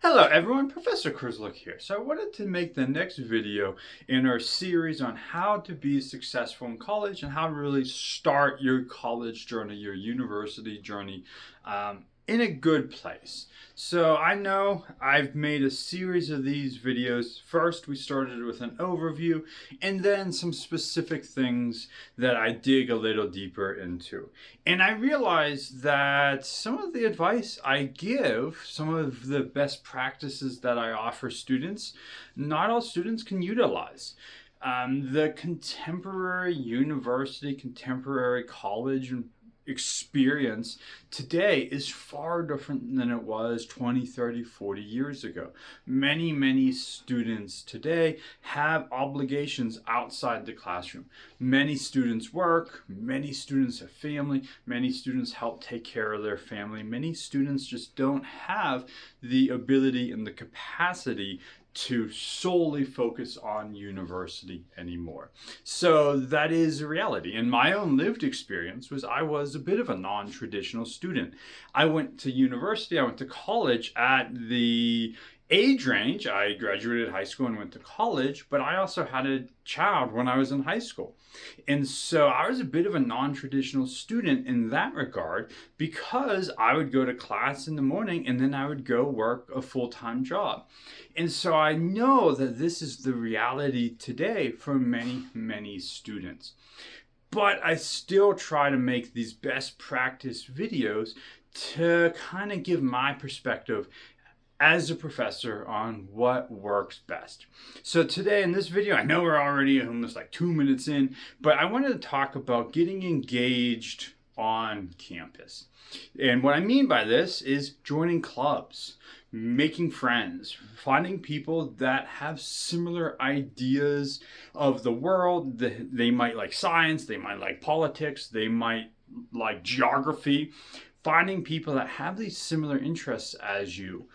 Hello everyone, Professor Kurzlook here. So I wanted to make the next video in our series on how to be successful in college and how to really start your college journey, your university journey in a good place. So I know I've made a series of these videos. First, we started with an overview and then some specific things that I dig a little deeper into. And I realized that some of the advice I give, some of the best practices that I offer students, not all students can utilize. The contemporary university, contemporary college experience today is far different than it was 20, 30, 40 years ago. Many students today have obligations outside the classroom. Many students work, many students have family, many students help take care of their family. Many students just don't have the ability and the capacity to solely focus on university anymore. So that is a reality. And my own lived experience was I was a bit of a non-traditional student. I went to university, I went to college at the age range. I graduated high school and went to college, but I also had a child when I was in high school. And so I was a bit of a non-traditional student in that regard because I would go to class in the morning and then I would go work a full-time job. And so I know that this is the reality today for many students. But I still try to make these best practice videos to kind of give my perspective as a professor on what works best. So today in this video, I know we're already almost like 2 minutes in, but I wanted to talk about getting engaged on campus. And what I mean by this is joining clubs, making friends, finding people that have similar ideas of the world. They might like science, they might like politics, they might like geography. Finding people that have these similar interests as you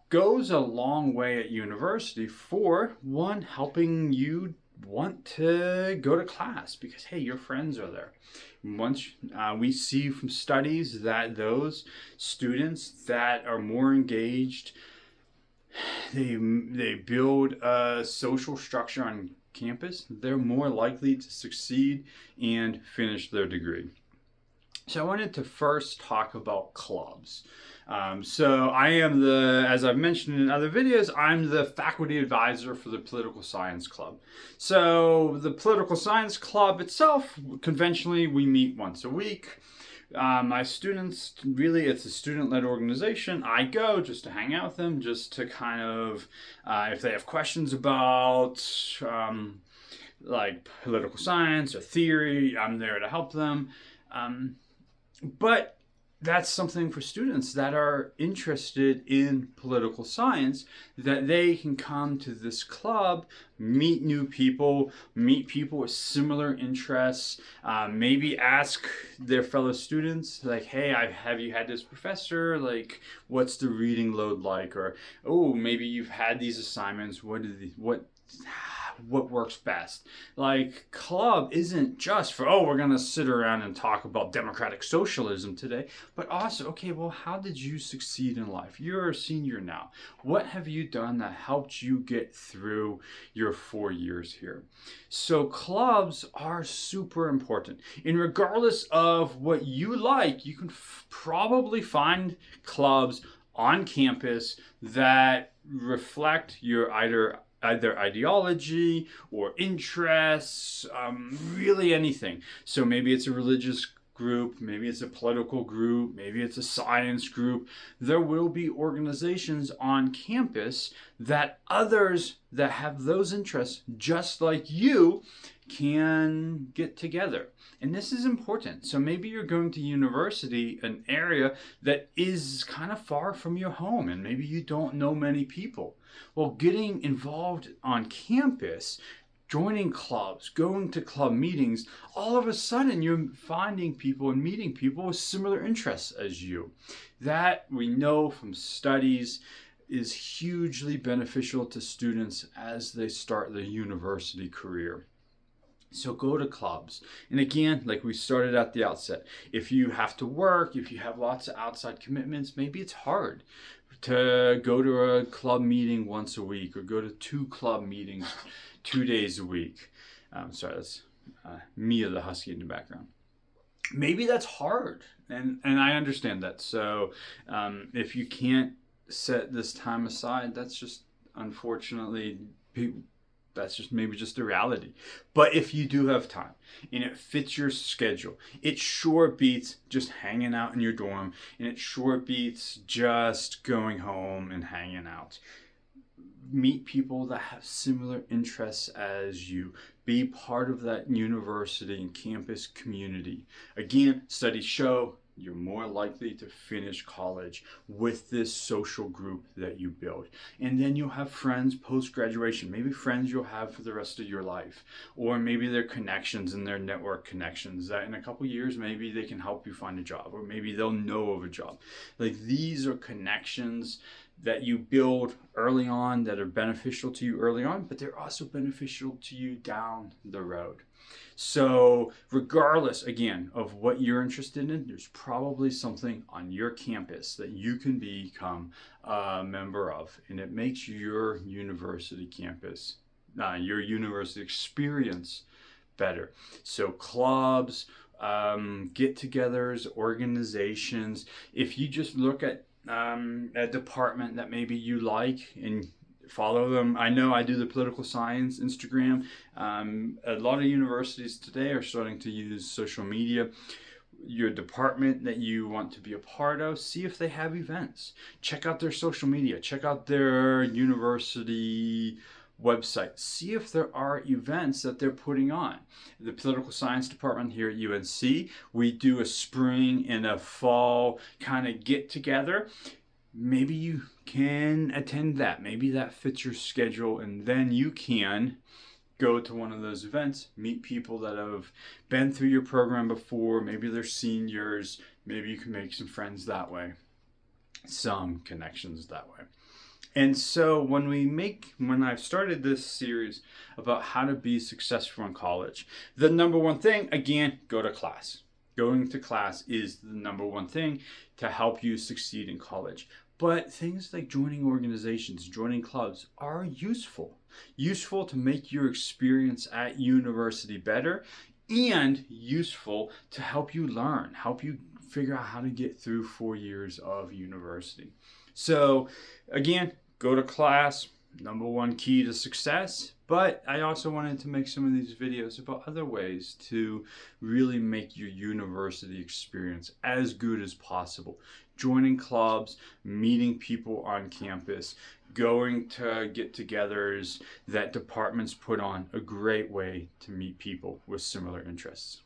goes a long way at university for one, helping you want to go to class because hey, your friends are there. Once we see from studies that those students that are more engaged, they build a social structure on campus, they're more likely to succeed and finish their degree. So I wanted to first talk about clubs. So I am as I've mentioned in other videos, I'm the faculty advisor for the Political Science Club. So the Political Science Club itself, conventionally we meet once a week. My students, really it's a student-led organization. I go just to hang out with them, just to kind of, if they have questions about like political science or theory, I'm there to help them. But that's something for students that are interested in political science, that they can come to this club, meet new people, meet people with similar interests, maybe ask their fellow students, like, hey, have you had this professor? Like, what's the reading load like? Or, oh, maybe you've had these assignments. What works best? Like, club isn't just for, oh, we're gonna sit around and talk about democratic socialism today, but also, okay, well, how did you succeed in life? You're a senior now. What have you done that helped you get through your 4 years here? So clubs are super important. And regardless of what you like, you can probably find clubs on campus that reflect your either ideology or interests, really anything. So maybe it's a religious group, maybe it's a political group, maybe it's a science group. There will be organizations on campus that others that have those interests just like you can get together. And this is important. So maybe you're going to university, an area that is kind of far from your home, and maybe you don't know many people. Well, getting involved on campus, joining clubs, going to club meetings, all of a sudden you're finding people and meeting people with similar interests as you. That we know from studies is hugely beneficial to students as they start their university career. So go to clubs. And again, like we started at the outset, if you have to work, if you have lots of outside commitments, maybe it's hard to go to a club meeting once a week, or go to 2 club meetings 2 days a week. Sorry, that's Mia the husky in the background. Maybe that's hard, and I understand that. So if you can't set this time aside, that's just unfortunately that's just maybe just the reality. But if you do have time and it fits your schedule, it sure beats just hanging out in your dorm, and it sure beats just going home and hanging out. Meet people that have similar interests as you. Be part of that university and campus community. Again, studies show you're more likely to finish college with this social group that you build. And then you'll have friends post-graduation, maybe friends you'll have for the rest of your life, or maybe their connections and their network connections that in a couple years, maybe they can help you find a job, or maybe they'll know of a job. Like, these are connections that you build early on that are beneficial to you early on, but they're also beneficial to you down the road. So regardless, again, of what you're interested in, there's probably something on your campus that you can become a member of, and it makes your university campus, your university experience better. So clubs, get-togethers, organizations. If you just look at a department that maybe you like and follow them. I know I do the political science Instagram. A lot of universities today are starting to use social media. Your department that you want to be a part of, see if they have events. Check out their social media. Check out their university website. See if there are events that they're putting on. The political science department here at UNC, we do a spring and a fall kind of get together. Maybe you can attend that. Maybe that fits your schedule, and then you can go to one of those events, meet people that have been through your program before. Maybe they're seniors. Maybe you can make some friends that way, some connections that way. And so when I've started this series about how to be successful in college, the number one thing, again, go to class. Going to class is the number one thing to help you succeed in college. But things like joining organizations, joining clubs are useful. Useful to make your experience at university better, and useful to help you learn, help you figure out how to get through 4 years of university. So again, go to class, number one key to success. But I also wanted to make some of these videos about other ways to really make your university experience as good as possible. Joining clubs, meeting people on campus, going to get-togethers that departments put on, a great way to meet people with similar interests.